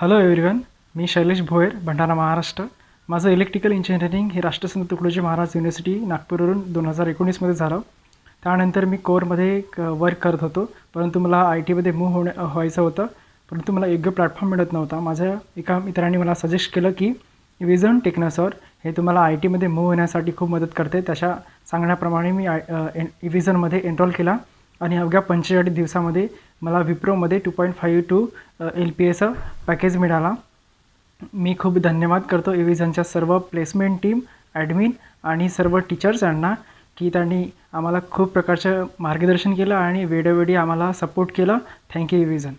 Hello everyone, मी शैलेश भोयर, भंडारा, महाराष्ट्र. माझं electrical engineering हे राष्ट्रसंत तुकडोजी महाराज युनिव्हर्सिटी नागपूरवरून 2019मध्ये झालं. त्यानंतर मी कोरमध्ये वर्क करत होतो, परंतु मला आय टीमध्ये मूव्ह व्हायचं होतं, परंतु मला योग्य प्लॅटफॉर्म मिळत नव्हता. माझ्या एका मित्राने मला सजेस्ट केलं की विजन टेक्नोसॉर हे तुम्हाला आय टीमध्ये मूव्ह होण्यासाठी खूप मदत करते. तशा सांगण्याप्रमाणे मी विजनमध्ये एनरोल केला आणि अवघ्या 45 दिवसामध्ये मला विप्रोमध्ये 2.52 LPAचं पॅकेज मिळाला. मी खूप धन्यवाद करतो विजनच्या सर्व प्लेसमेंट टीम, ॲडमिन आणि सर्व टीचर्स यांना की त्यांनी आम्हाला खूप प्रकारचं मार्गदर्शन केलं आणि वेळोवेळी आम्हाला सपोर्ट केलं. Thank you vision.